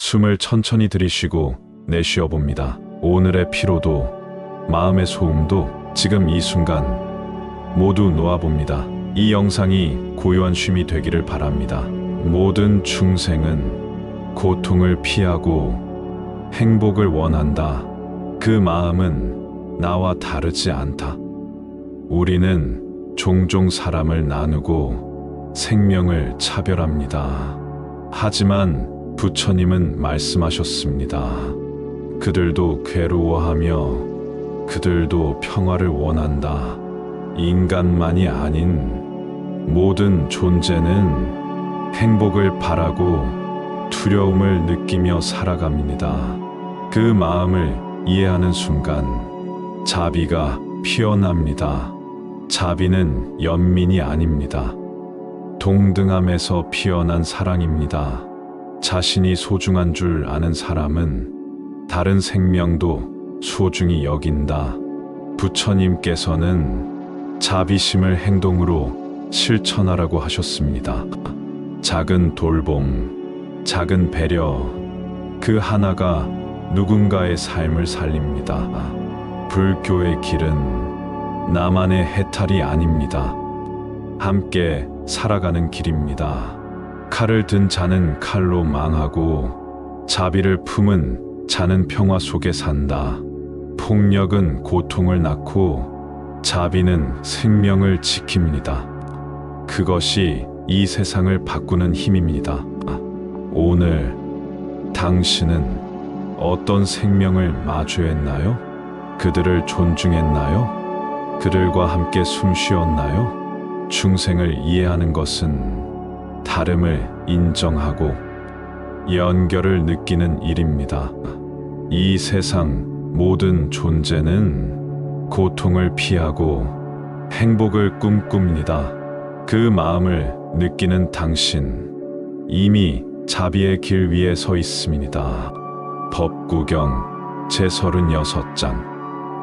숨을 천천히 들이쉬고 내쉬어 봅니다. 오늘의 피로도, 마음의 소음도 지금 이 순간 모두 놓아봅니다. 이 영상이 고요한 쉼이 되기를 바랍니다. 모든 중생은 고통을 피하고 행복을 원한다. 그 마음은 나와 다르지 않다. 우리는 종종 사람을 나누고 생명을 차별합니다. 하지만 부처님은 말씀하셨습니다. 그들도 괴로워하며 그들도 평화를 원한다. 인간만이 아닌 모든 존재는 행복을 바라고 두려움을 느끼며 살아갑니다. 그 마음을 이해하는 순간 자비가 피어납니다. 자비는 연민이 아닙니다. 동등함에서 피어난 사랑입니다. 자신이 소중한 줄 아는 사람은 다른 생명도 소중히 여긴다. 부처님께서는 자비심을 행동으로 실천하라고 하셨습니다. 작은 돌봄, 작은 배려, 그 하나가 누군가의 삶을 살립니다. 불교의 길은 나만의 해탈이 아닙니다. 함께 살아가는 길입니다. 칼을 든 자는 칼로 망하고 자비를 품은 자는 평화 속에 산다. 폭력은 고통을 낳고 자비는 생명을 지킵니다. 그것이 이 세상을 바꾸는 힘입니다. 오늘 당신은 어떤 생명을 마주했나요? 그들을 존중했나요? 그들과 함께 숨 쉬었나요? 중생을 이해하는 것은 다름을 인정하고 연결을 느끼는 일입니다. 이 세상 모든 존재는 고통을 피하고 행복을 꿈꿉니다. 그 마음을 느끼는 당신, 이미 자비의 길 위에 서 있습니다. 법구경 제36장.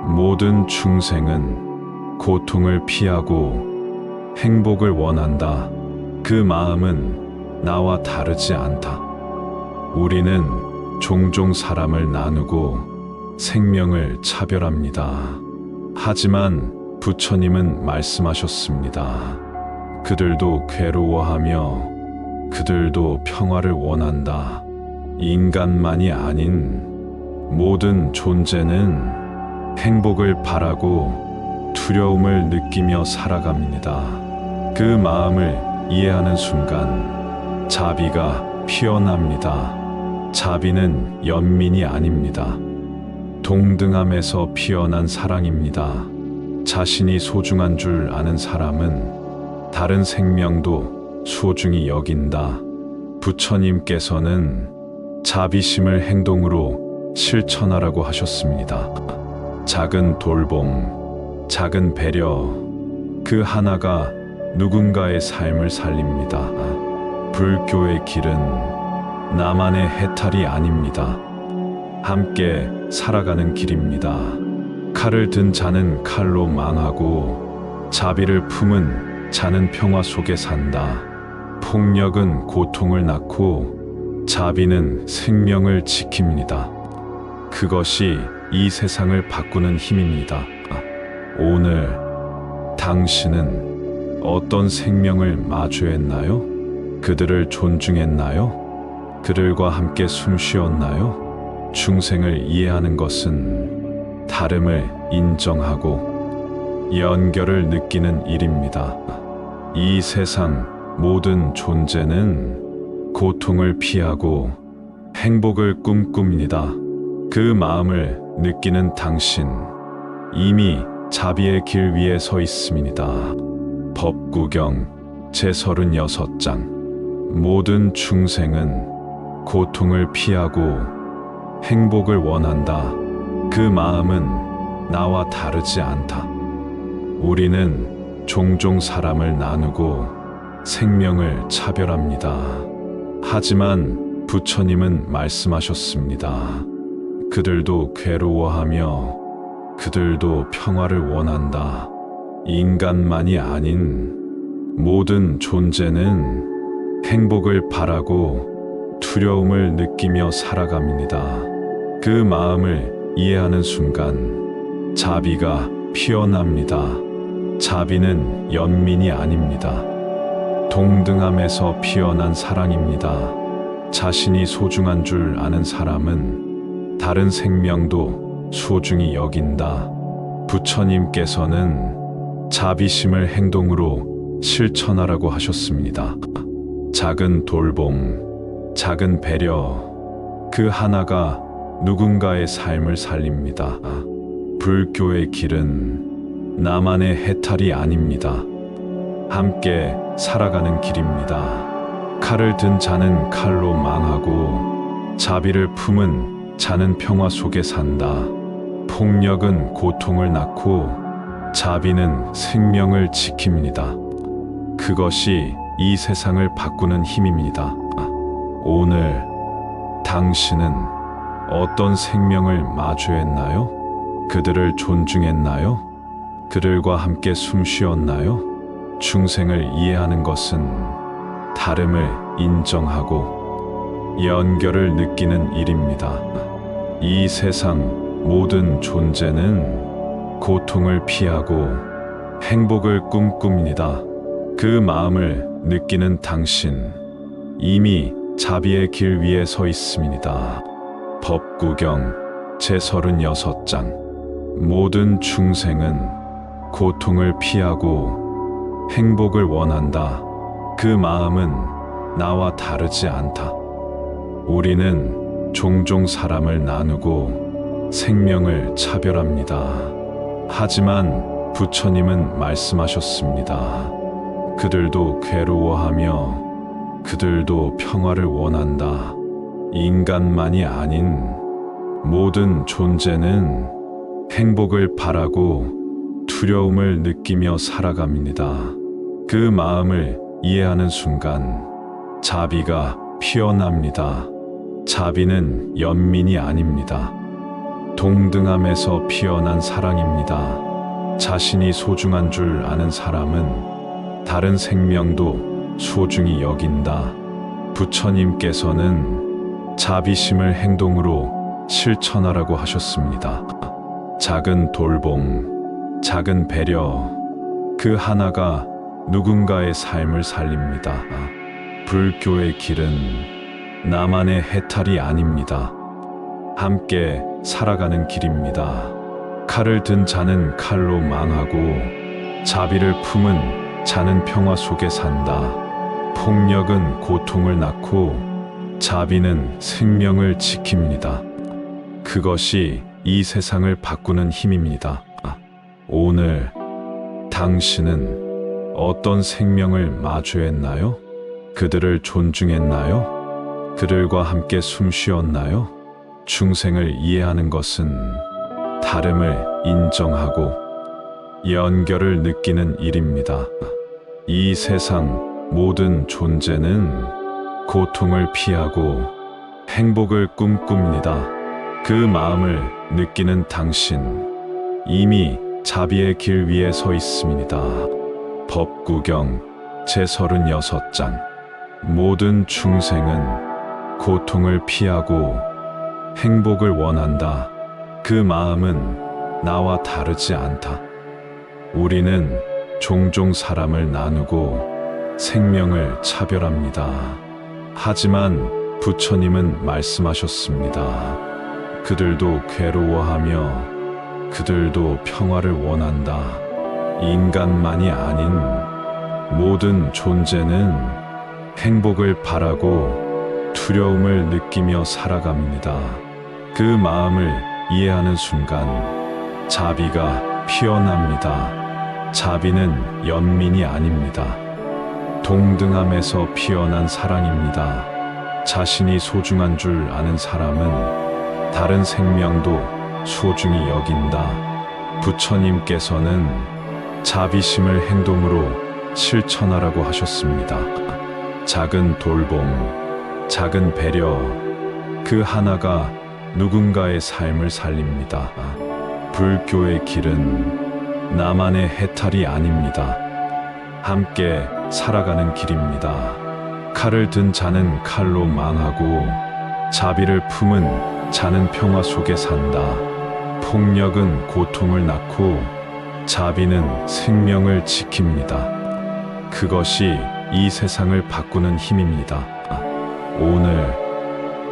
모든 중생은 고통을 피하고 행복을 원한다. 그 마음은 나와 다르지 않다. 우리는 종종 사람을 나누고 생명을 차별합니다. 하지만 부처님은 말씀하셨습니다. 그들도 괴로워하며 그들도 평화를 원한다. 인간만이 아닌 모든 존재는 행복을 바라고 두려움을 느끼며 살아갑니다. 그 마음을 이해하는 순간 자비가 피어납니다. 자비는 연민이 아닙니다. 동등함에서 피어난 사랑입니다. 자신이 소중한 줄 아는 사람은 다른 생명도 소중히 여긴다. 부처님께서는 자비심을 행동으로 실천하라고 하셨습니다. 작은 돌봄, 작은 배려, 그 하나가 누군가의 삶을 살립니다. 불교의 길은 나만의 해탈이 아닙니다. 함께 살아가는 길입니다. 칼을 든 자는 칼로 망하고 자비를 품은 자는 평화 속에 산다. 폭력은 고통을 낳고 자비는 생명을 지킵니다. 그것이 이 세상을 바꾸는 힘입니다. 오늘 당신은 어떤 생명을 마주했나요? 그들을 존중했나요? 그들과 함께 숨 쉬었나요? 중생을 이해하는 것은 다름을 인정하고 연결을 느끼는 일입니다. 이 세상 모든 존재는 고통을 피하고 행복을 꿈꿉니다. 그 마음을 느끼는 당신, 이미 자비의 길 위에 서 있습니다. 법구경 제36장. 모든 중생은 고통을 피하고 행복을 원한다. 그 마음은 나와 다르지 않다. 우리는 종종 사람을 나누고 생명을 차별합니다. 하지만 부처님은 말씀하셨습니다. 그들도 괴로워하며 그들도 평화를 원한다. 인간만이 아닌 모든 존재는 행복을 바라고 두려움을 느끼며 살아갑니다. 그 마음을 이해하는 순간 자비가 피어납니다. 자비는 연민이 아닙니다. 동등함에서 피어난 사랑입니다. 자신이 소중한 줄 아는 사람은 다른 생명도 소중히 여긴다. 부처님께서는 자비심을 행동으로 실천하라고 하셨습니다. 작은 돌봄, 작은 배려, 그 하나가 누군가의 삶을 살립니다. 불교의 길은 나만의 해탈이 아닙니다. 함께 살아가는 길입니다. 칼을 든 자는 칼로 망하고 자비를 품은 자는 평화 속에 산다. 폭력은 고통을 낳고 자비는 생명을 지킵니다. 그것이 이 세상을 바꾸는 힘입니다. 오늘 당신은 어떤 생명을 마주했나요? 그들을 존중했나요? 그들과 함께 숨쉬었나요? 중생을 이해하는 것은 다름을 인정하고 연결을 느끼는 일입니다. 이 세상 모든 존재는 고통을 피하고 행복을 꿈꿉니다. 그 마음을 느끼는 당신, 이미 자비의 길 위에 서 있습니다. 법구경 제36장. 모든 중생은 고통을 피하고 행복을 원한다. 그 마음은 나와 다르지 않다. 우리는 종종 사람을 나누고 생명을 차별합니다. 하지만 부처님은 말씀하셨습니다. 그들도 괴로워하며 그들도 평화를 원한다. 인간만이 아닌 모든 존재는 행복을 바라고 두려움을 느끼며 살아갑니다. 그 마음을 이해하는 순간 자비가 피어납니다. 자비는 연민이 아닙니다. 동등함에서 피어난 사랑입니다. 자신이 소중한 줄 아는 사람은 다른 생명도 소중히 여긴다. 부처님께서는 자비심을 행동으로 실천하라고 하셨습니다. 작은 돌봄, 작은 배려, 그 하나가 누군가의 삶을 살립니다. 불교의 길은 나만의 해탈이 아닙니다. 함께 살아가는 길입니다. 칼을 든 자는 칼로 망하고 자비를 품은 자는 평화 속에 산다. 폭력은 고통을 낳고 자비는 생명을 지킵니다. 그것이 이 세상을 바꾸는 힘입니다. 오늘 당신은 어떤 생명을 마주했나요? 그들을 존중했나요? 그들과 함께 숨쉬었나요? 중생을 이해하는 것은 다름을 인정하고 연결을 느끼는 일입니다. 이 세상 모든 존재는 고통을 피하고 행복을 꿈꿉니다. 그 마음을 느끼는 당신, 이미 자비의 길 위에 서 있습니다. 법구경 제36장. 모든 중생은 고통을 피하고 행복을 원한다. 그 마음은 나와 다르지 않다. 우리는 종종 사람을 나누고 생명을 차별합니다. 하지만 부처님은 말씀하셨습니다. 그들도 괴로워하며 그들도 평화를 원한다. 인간만이 아닌 모든 존재는 행복을 바라고 두려움을 느끼며 살아갑니다. 그 마음을 이해하는 순간 자비가 피어납니다. 자비는 연민이 아닙니다. 동등함에서 피어난 사랑입니다. 자신이 소중한 줄 아는 사람은 다른 생명도 소중히 여긴다. 부처님께서는 자비심을 행동으로 실천하라고 하셨습니다. 작은 돌봄, 작은 배려, 그 하나가 누군가의 삶을 살립니다. 불교의 길은 나만의 해탈이 아닙니다. 함께 살아가는 길입니다. 칼을 든 자는 칼로 망하고 자비를 품은 자는 평화 속에 산다. 폭력은 고통을 낳고 자비는 생명을 지킵니다. 그것이 이 세상을 바꾸는 힘입니다. 오늘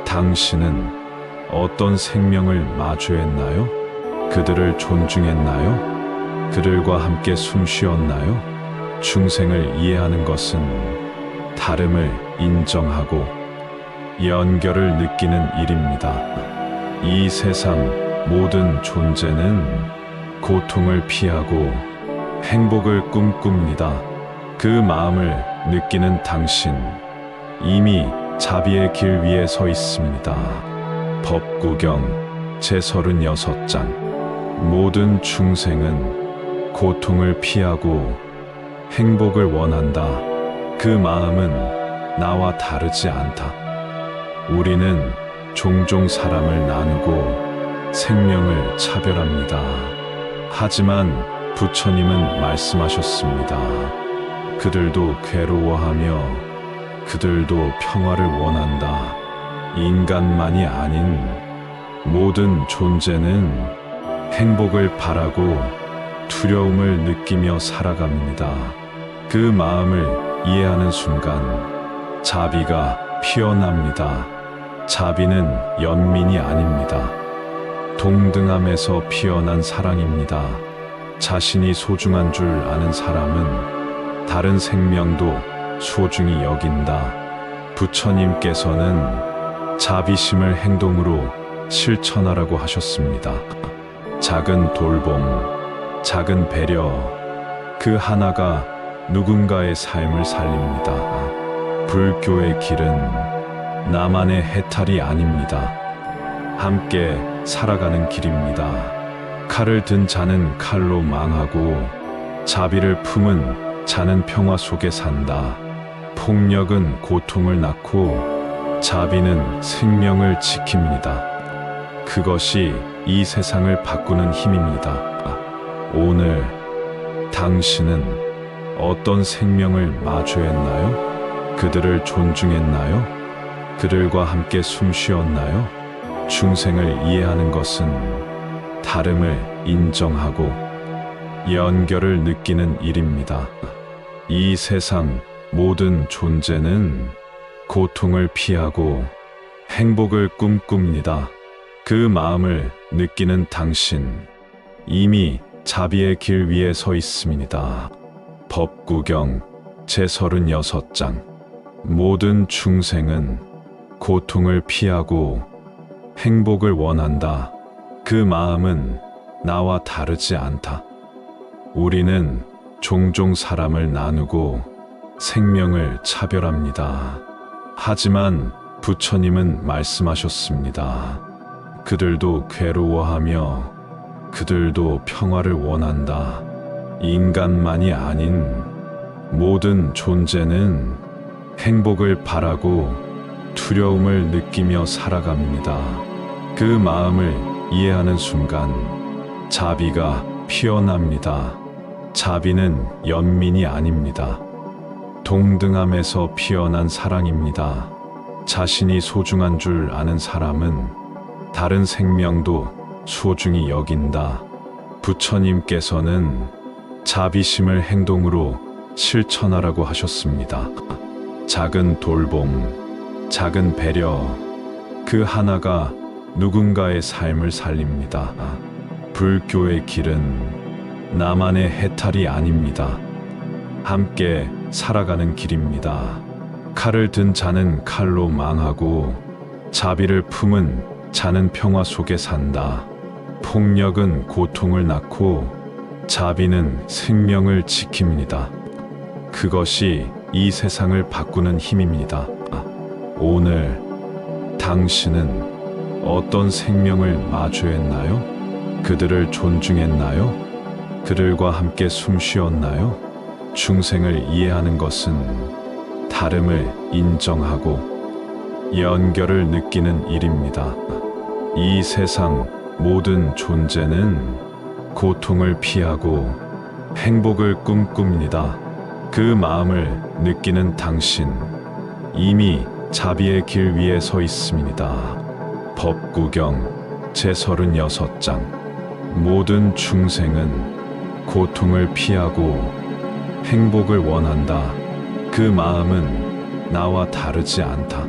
당신은 어떤 생명을 마주했나요? 그들을 존중했나요? 그들과 함께 숨 쉬었나요? 중생을 이해하는 것은 다름을 인정하고 연결을 느끼는 일입니다. 이 세상 모든 존재는 고통을 피하고 행복을 꿈꿉니다. 그 마음을 느끼는 당신, 이미 자비의 길 위에 서 있습니다. 법구경 제36장. 모든 중생은 고통을 피하고 행복을 원한다. 그 마음은 나와 다르지 않다. 우리는 종종 사람을 나누고 생명을 차별합니다. 하지만 부처님은 말씀하셨습니다. 그들도 괴로워하며 그들도 평화를 원한다. 인간만이 아닌 모든 존재는 행복을 바라고 두려움을 느끼며 살아갑니다. 그 마음을 이해하는 순간 자비가 피어납니다. 자비는 연민이 아닙니다. 동등함에서 피어난 사랑입니다. 자신이 소중한 줄 아는 사람은 다른 생명도 소중히 여긴다. 부처님께서는 자비심을 행동으로 실천하라고 하셨습니다. 작은 돌봄, 작은 배려, 그 하나가 누군가의 삶을 살립니다. 불교의 길은 나만의 해탈이 아닙니다. 함께 살아가는 길입니다. 칼을 든 자는 칼로 망하고 자비를 품은 자는 평화 속에 산다. 폭력은 고통을 낳고 자비는 생명을 지킵니다. 그것이 이 세상을 바꾸는 힘입니다. 오늘 당신은 어떤 생명을 마주했나요? 그들을 존중했나요? 그들과 함께 숨 쉬었나요? 중생을 이해하는 것은 다름을 인정하고 연결을 느끼는 일입니다. 이 세상 모든 존재는 고통을 피하고 행복을 꿈꿉니다. 그 마음을 느끼는 당신, 이미 자비의 길 위에 서 있습니다. 법구경 제36장. 모든 중생은 고통을 피하고 행복을 원한다. 그 마음은 나와 다르지 않다. 우리는 종종 사람을 나누고 생명을 차별합니다. 하지만 부처님은 말씀하셨습니다. 그들도 괴로워하며 그들도 평화를 원한다. 인간만이 아닌 모든 존재는 행복을 바라고 두려움을 느끼며 살아갑니다. 그 마음을 이해하는 순간 자비가 피어납니다. 자비는 연민이 아닙니다. 동등함에서 피어난 사랑입니다. 자신이 소중한 줄 아는 사람은 다른 생명도 소중히 여긴다. 부처님께서는 자비심을 행동으로 실천하라고 하셨습니다. 작은 돌봄, 작은 배려, 그 하나가 누군가의 삶을 살립니다. 불교의 길은 나만의 해탈이 아닙니다. 함께 살아가는 길입니다. 칼을 든 자는 칼로 망하고 자비를 품은 자는 평화 속에 산다. 폭력은 고통을 낳고 자비는 생명을 지킵니다. 그것이 이 세상을 바꾸는 힘입니다. 오늘 당신은 어떤 생명을 마주했나요? 그들을 존중했나요? 그들과 함께 숨 쉬었나요? 중생을 이해하는 것은 다름을 인정하고 연결을 느끼는 일입니다. 이 세상 모든 존재는 고통을 피하고 행복을 꿈꿉니다. 그 마음을 느끼는 당신, 이미 자비의 길 위에 서 있습니다. 법구경 제36장. 모든 중생은 고통을 피하고 행복을 원한다. 그 마음은 나와 다르지 않다.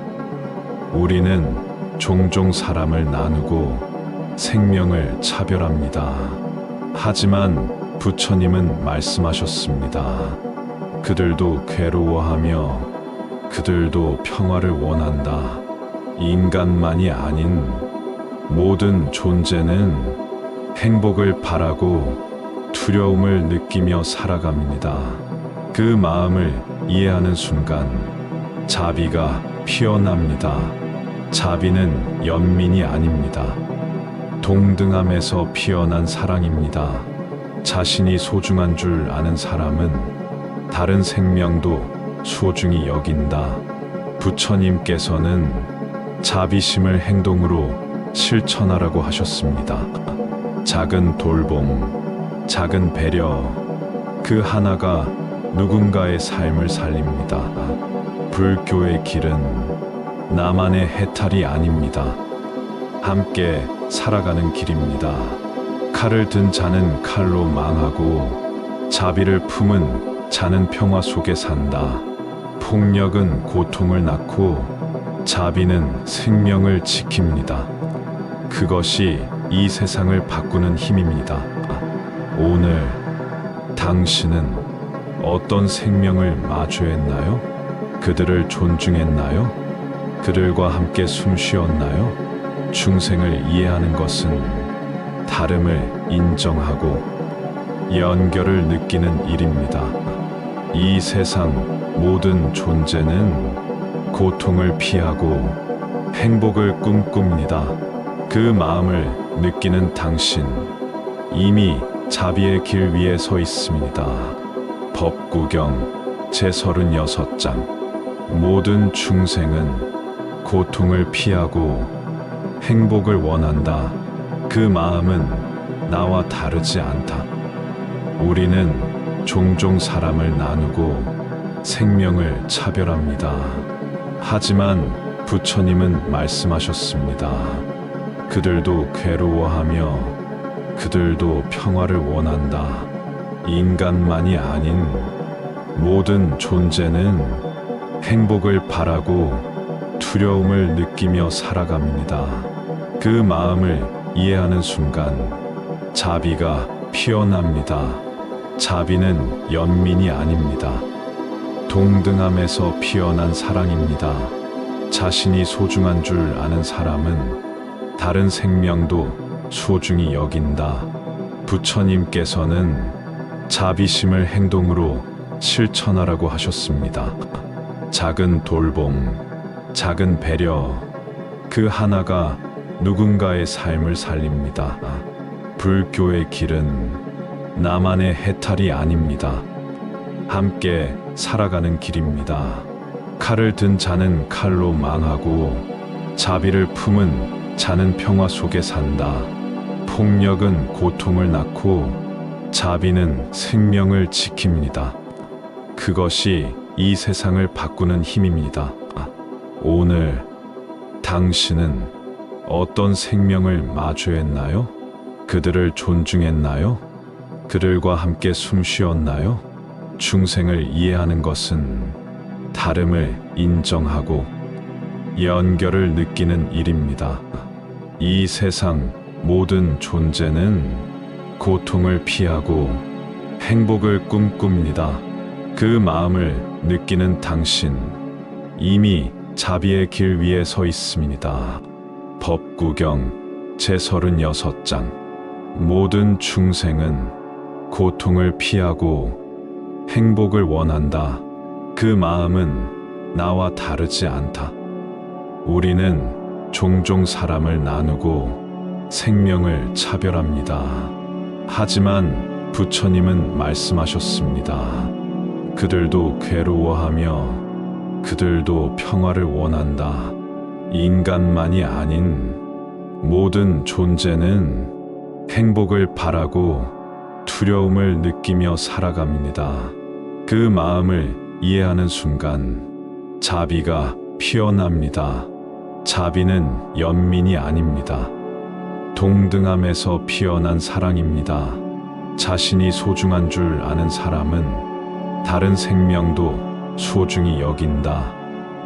우리는 종종 사람을 나누고 생명을 차별합니다. 하지만 부처님은 말씀하셨습니다. 그들도 괴로워하며 그들도 평화를 원한다. 인간만이 아닌 모든 존재는 행복을 바라고 두려움을 느끼며 살아갑니다. 그 마음을 이해하는 순간 자비가 피어납니다. 자비는 연민이 아닙니다. 동등함에서 피어난 사랑입니다. 자신이 소중한 줄 아는 사람은 다른 생명도 소중히 여긴다. 부처님께서는 자비심을 행동으로 실천하라고 하셨습니다. 작은 돌봄, 작은 배려, 그 하나가 누군가의 삶을 살립니다. 불교의 길은 나만의 해탈이 아닙니다. 함께 살아가는 길입니다. 칼을 든 자는 칼로 망하고 자비를 품은 자는 평화 속에 산다. 폭력은 고통을 낳고 자비는 생명을 지킵니다. 그것이 이 세상을 바꾸는 힘입니다. 오늘 당신은 어떤 생명을 마주했나요? 그들을 존중했나요? 그들과 함께 숨 쉬었나요? 중생을 이해하는 것은 다름을 인정하고 연결을 느끼는 일입니다. 이 세상 모든 존재는 고통을 피하고 행복을 꿈꿉니다. 그 마음을 느끼는 당신, 이미 자비의 길 위에 서 있습니다. 법구경 제36장. 모든 중생은 고통을 피하고 행복을 원한다. 그 마음은 나와 다르지 않다. 우리는 종종 사람을 나누고 생명을 차별합니다. 하지만 부처님은 말씀하셨습니다. 그들도 괴로워하며 그들도 평화를 원한다. 인간만이 아닌 모든 존재는 행복을 바라고 두려움을 느끼며 살아갑니다. 그 마음을 이해하는 순간 자비가 피어납니다. 자비는 연민이 아닙니다. 동등함에서 피어난 사랑입니다. 자신이 소중한 줄 아는 사람은 다른 생명도 소중히 여긴다. 부처님께서는 자비심을 행동으로 실천하라고 하셨습니다. 작은 돌봄, 작은 배려, 그 하나가 누군가의 삶을 살립니다. 불교의 길은 나만의 해탈이 아닙니다. 함께 살아가는 길입니다. 칼을 든 자는 칼로 망하고 자비를 품은 자는 평화 속에 산다. 폭력은 고통을 낳고 자비는 생명을 지킵니다. 그것이 이 세상을 바꾸는 힘입니다. 오늘 당신은 어떤 생명을 마주했나요? 그들을 존중했나요? 그들과 함께 숨 쉬었나요? 중생을 이해하는 것은 다름을 인정하고 연결을 느끼는 일입니다. 이 세상 모든 존재는 고통을 피하고 행복을 꿈꿉니다. 그 마음을 느끼는 당신, 이미 자비의 길 위에 서 있습니다. 법구경 제36장. 모든 중생은 고통을 피하고 행복을 원한다. 그 마음은 나와 다르지 않다. 우리는 종종 사람을 나누고 생명을 차별합니다. 하지만 부처님은 말씀하셨습니다. 그들도 괴로워하며 그들도 평화를 원한다. 인간만이 아닌 모든 존재는 행복을 바라고 두려움을 느끼며 살아갑니다. 그 마음을 이해하는 순간 자비가 피어납니다. 자비는 연민이 아닙니다. 동등함에서 피어난 사랑입니다. 자신이 소중한 줄 아는 사람은 다른 생명도 소중히 여긴다.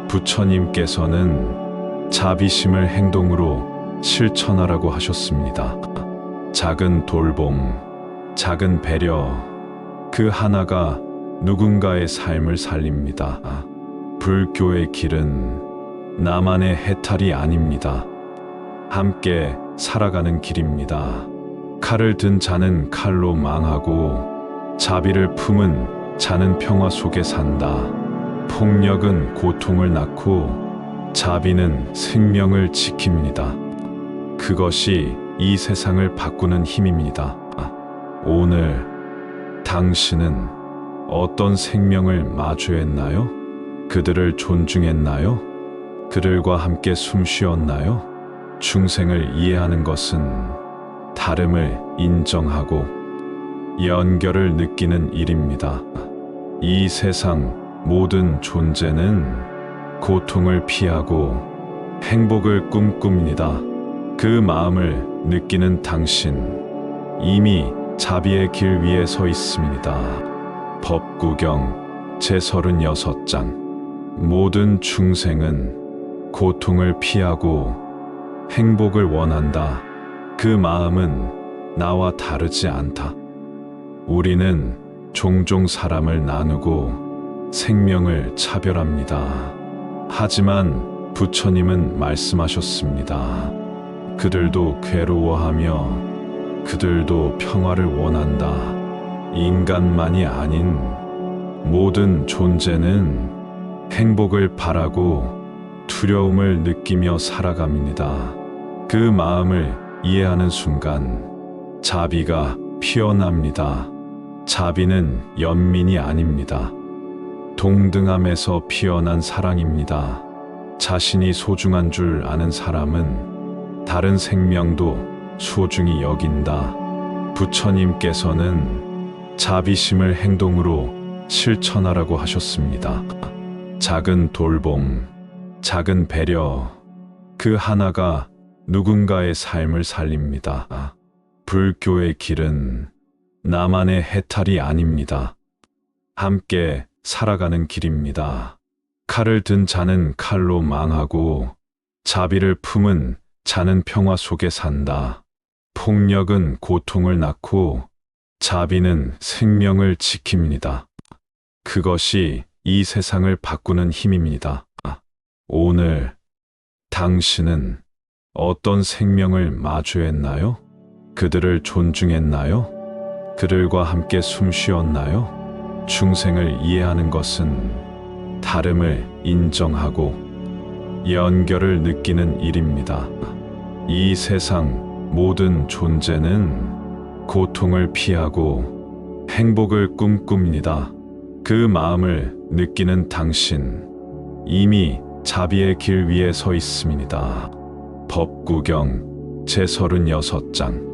부처님께서는 자비심을 행동으로 실천하라고 하셨습니다. 작은 돌봄, 작은 배려, 그 하나가 누군가의 삶을 살립니다. 불교의 길은 나만의 해탈이 아닙니다. 함께 살아가는 길입니다. 칼을 든 자는 칼로 망하고 자비를 품은 자는 평화 속에 산다. 폭력은 고통을 낳고 자비는 생명을 지킵니다. 그것이 이 세상을 바꾸는 힘입니다. 오늘 당신은 어떤 생명을 마주했나요? 그들을 존중했나요? 그들과 함께 숨 쉬었나요? 중생을 이해하는 것은 다름을 인정하고 연결을 느끼는 일입니다. 이 세상 모든 존재는 고통을 피하고 행복을 꿈꿉니다. 그 마음을 느끼는 당신, 이미 자비의 길 위에 서 있습니다. 법구경 제36장. 모든 중생은 고통을 피하고 행복을 원한다. 그 마음은 나와 다르지 않다. 우리는 종종 사람을 나누고 생명을 차별합니다. 하지만 부처님은 말씀하셨습니다. 그들도 괴로워하며 그들도 평화를 원한다. 인간만이 아닌 모든 존재는 행복을 바라고 두려움을 느끼며 살아갑니다. 그 마음을 이해하는 순간 자비가 피어납니다. 자비는 연민이 아닙니다. 동등함에서 피어난 사랑입니다. 자신이 소중한 줄 아는 사람은 다른 생명도 소중히 여긴다. 부처님께서는 자비심을 행동으로 실천하라고 하셨습니다. 작은 돌봄, 작은 배려, 그 하나가 누군가의 삶을 살립니다. 불교의 길은 나만의 해탈이 아닙니다. 함께 살아가는 길입니다. 칼을 든 자는 칼로 망하고 자비를 품은 자는 평화 속에 산다. 폭력은 고통을 낳고 자비는 생명을 지킵니다. 그것이 이 세상을 바꾸는 힘입니다. 오늘 당신은 어떤 생명을 마주했나요? 그들을 존중했나요? 그들과 함께 숨 쉬었나요? 중생을 이해하는 것은 다름을 인정하고 연결을 느끼는 일입니다. 이 세상 모든 존재는 고통을 피하고 행복을 꿈꿉니다. 그 마음을 느끼는 당신, 이미 자비의 길 위에 서 있습니다. 법구경 제36장.